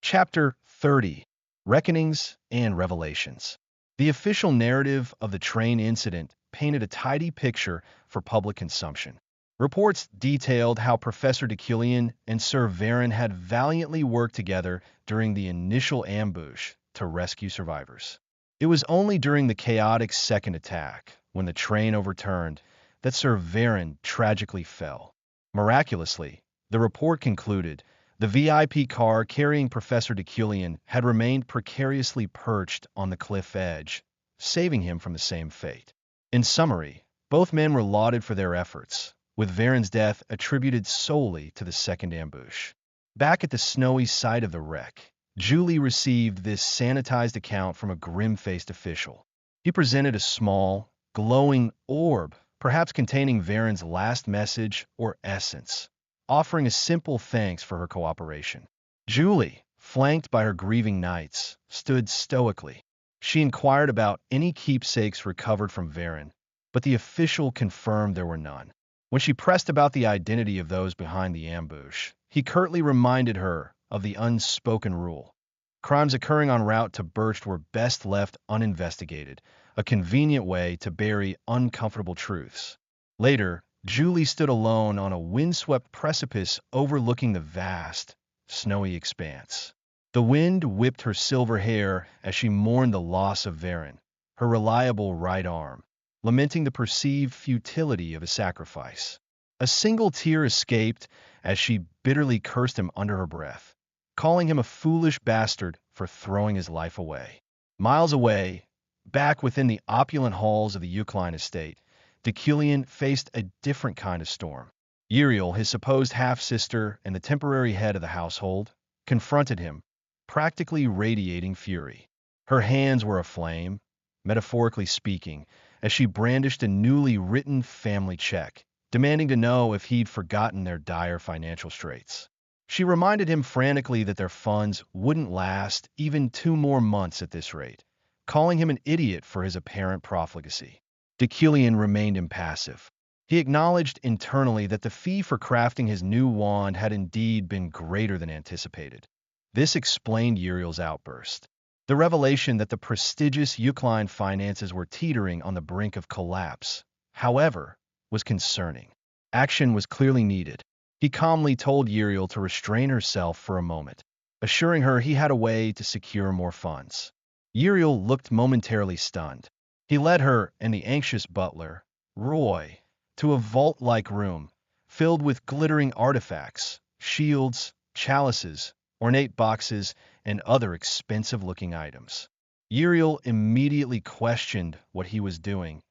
Chapter 30: Reckonings and Revelations. The official narrative of the train incident painted a tidy picture for public consumption. Reports detailed how Professor Deucalion and Sir Varen had valiantly worked together during the initial ambush to rescue survivors. It was only during the chaotic second attack, when the train overturned, that Sir Varen tragically fell. Miraculously, the report concluded, the VIP car carrying Professor Deucalion had remained precariously perched on the cliff edge, saving him from the same fate. In summary, both men were lauded for their efforts, with Varen's death attributed solely to the second ambush. Back at the snowy site of the wreck, Julie received this sanitized account from a grim-faced official. He presented a small, glowing orb, perhaps containing Varen's last message or essence, offering a simple thanks for her cooperation. Julie, flanked by her grieving knights, stood stoically. She inquired about any keepsakes recovered from Varen, but the official confirmed there were none. When she pressed about the identity of those behind the ambush, he curtly reminded her of the unspoken rule. Crimes occurring en route to Birch were best left uninvestigated, a convenient way to bury uncomfortable truths. Later, Julie stood alone on a windswept precipice overlooking the vast, snowy expanse. The wind whipped her silver hair as she mourned the loss of Varen, her reliable right arm, lamenting the perceived futility of a sacrifice. A single tear escaped as she bitterly cursed him under her breath, calling him a foolish bastard for throwing his life away. Miles away, back within the opulent halls of the Eucline estate, Deucalion faced a different kind of storm. Uriel, his supposed half-sister and the temporary head of the household, confronted him, practically radiating fury. Her hands were aflame, metaphorically speaking, as she brandished a newly written family check, demanding to know if he'd forgotten their dire financial straits. She reminded him frantically that their funds wouldn't last even 2 more months at this rate, calling him an idiot for his apparent profligacy. Deucalion remained impassive. He acknowledged internally that the fee for crafting his new wand had indeed been greater than anticipated. This explained Uriel's outburst. The revelation that the prestigious Eucline finances were teetering on the brink of collapse, however, was concerning. Action was clearly needed. He calmly told Uriel to restrain herself for a moment, assuring her he had a way to secure more funds. Uriel looked momentarily stunned. He led her and the anxious butler, Roy, to a vault-like room filled with glittering artifacts, shields, chalices, ornate boxes, and other expensive-looking items. Uriel immediately questioned what he was doing,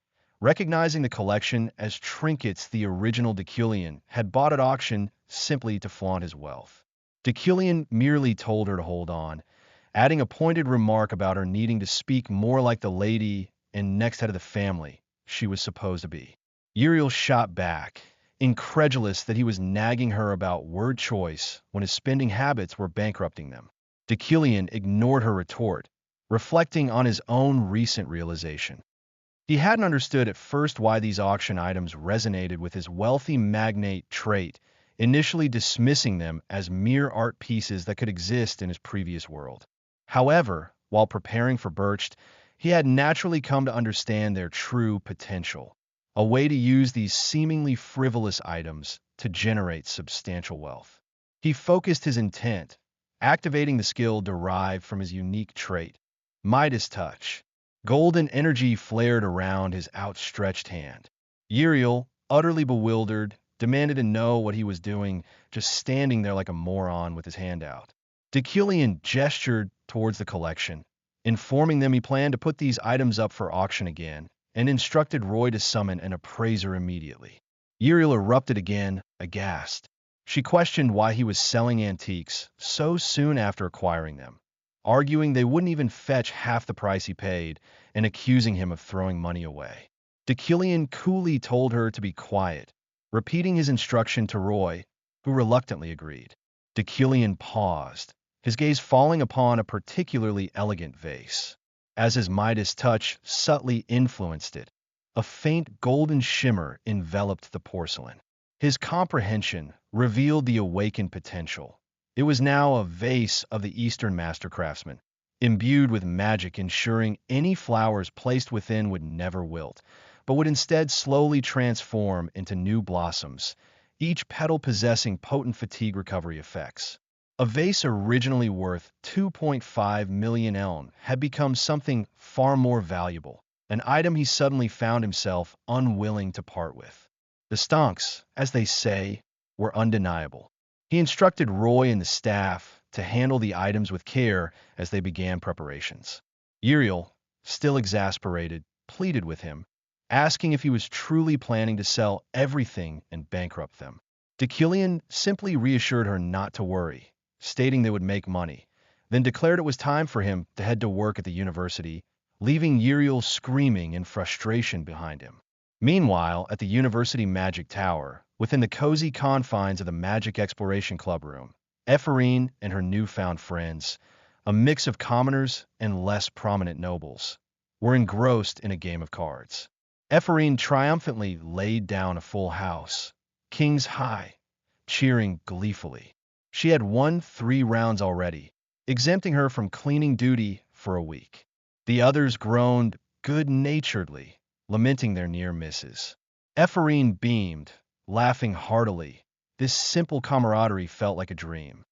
recognizing the collection as trinkets the original Deucalion had bought at auction simply to flaunt his wealth. Deucalion merely told her to hold on, adding a pointed remark about her needing to speak more like the lady and next head of the family she was supposed to be. Uriel shot back, incredulous that he was nagging her about word choice when his spending habits were bankrupting them. Deucalion ignored her retort, reflecting on his own recent realization. He hadn't understood at first why these auction items resonated with his wealthy magnate trait, initially dismissing them as mere art pieces that could exist in his previous world. However, while preparing for Birch, he had naturally come to understand their true potential, a way to use these seemingly frivolous items to generate substantial wealth. He focused his intent, activating the skill derived from his unique trait, Midas Touch. Golden energy flared around his outstretched hand. Uriel, utterly bewildered, demanded to know what he was doing, just standing there like a moron with his hand out. Deucalion gestured towards the collection, informing them he planned to put these items up for auction again, and instructed Roy to summon an appraiser immediately. Uriel erupted again, aghast. She questioned why he was selling antiques so soon after acquiring them, arguing they wouldn't even fetch half the price he paid, and accusing him of throwing money away. Deucalion coolly told her to be quiet, repeating his instruction to Roy, who reluctantly agreed. Deucalion paused, his gaze falling upon a particularly elegant vase. As his Midas touch subtly influenced it, a faint golden shimmer enveloped the porcelain. His comprehension revealed the awakened potential, It was now a vase of the Eastern master craftsman, imbued with magic ensuring any flowers placed within would never wilt, but would instead slowly transform into new blossoms, each petal possessing potent fatigue recovery effects. A vase originally worth 2.5 million eln had become something far more valuable, an item he suddenly found himself unwilling to part with. The stonks, as they say, were undeniable. He instructed Roy and the staff to handle the items with care as they began preparations. Uriel, still exasperated, pleaded with him, asking if he was truly planning to sell everything and bankrupt them. Decillion simply reassured her not to worry, stating they would make money, then declared it was time for him to head to work at the university, leaving Uriel screaming in frustration behind him. Meanwhile, at the University Magic Tower, within the cozy confines of the Magic Exploration Club room, Ephorine and her newfound friends, a mix of commoners and less prominent nobles, were engrossed in a game of cards. Ephorine triumphantly laid down a full house, kings high, cheering gleefully. She had won 3 rounds already, exempting her from cleaning duty for a week. The others groaned good-naturedly, lamenting their near misses. Ephorine beamed, laughing heartily. This simple camaraderie felt like a dream.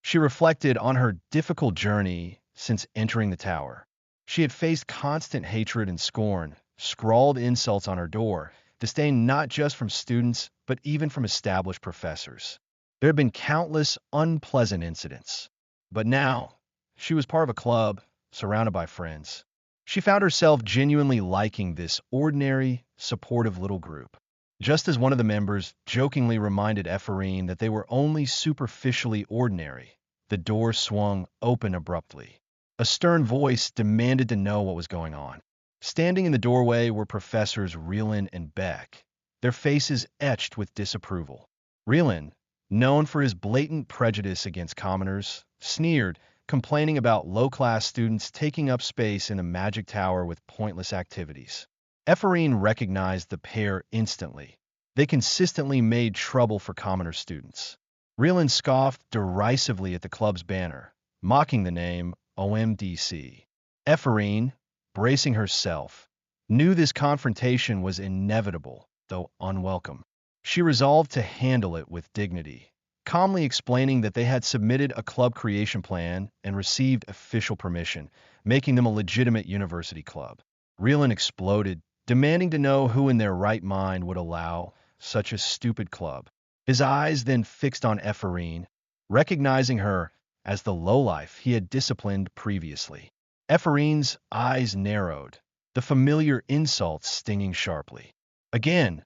She reflected on her difficult journey since entering the tower. She had faced constant hatred and scorn, scrawled insults on her door, disdain not just from students, but even from established professors. There had been countless unpleasant incidents. But now, she was part of a club, surrounded by friends. She found herself genuinely liking this ordinary, supportive little group. Just as one of the members jokingly reminded Ephorine that they were only superficially ordinary, the door swung open abruptly. A stern voice demanded to know what was going on. Standing in the doorway were Professors Reelin and Beck, their faces etched with disapproval. Reelin, known for his blatant prejudice against commoners, sneered, complaining about low-class students taking up space in the Magic Tower with pointless activities. Ephorine recognized the pair instantly. They consistently made trouble for commoner students. Reelin scoffed derisively at the club's banner, mocking the name OMDC. Ephorine, bracing herself, knew this confrontation was inevitable, though unwelcome. She resolved to handle it with dignity, calmly explaining that they had submitted a club creation plan and received official permission, making them a legitimate university club. Reelin exploded, demanding to know who in their right mind would allow such a stupid club. His eyes then fixed on Ephorine, recognizing her as the lowlife he had disciplined previously. Ephorine's eyes narrowed, the familiar insults stinging sharply. Again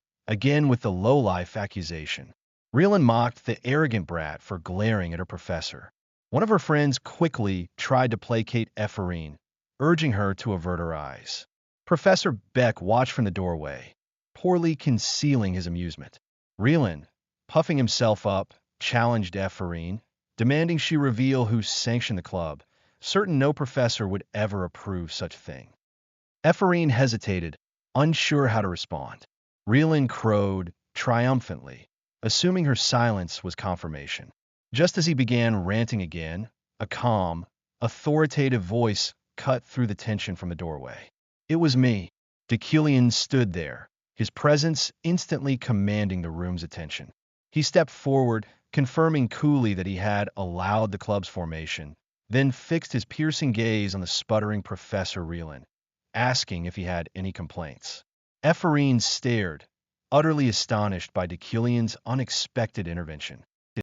with the lowlife accusation. Reelin mocked the arrogant brat for glaring at her professor. One of her friends quickly tried to placate Ephorine, urging her to avert her eyes. Professor Beck watched from the doorway, poorly concealing his amusement. Reelin, puffing himself up, challenged Ephorine, demanding she reveal who sanctioned the club, certain no professor would ever approve such a thing. Ephorine hesitated, unsure how to respond. Reelin crowed triumphantly, assuming her silence was confirmation. Just as he began ranting again, a calm, authoritative voice cut through the tension from the doorway. It was me. Decillion stood there, his presence instantly commanding the room's attention. He stepped forward, confirming coolly that he had allowed the club's formation, then fixed his piercing gaze on the sputtering Professor Reelin, asking if he had any complaints. Ephorine stared, utterly astonished by Decillion's unexpected intervention.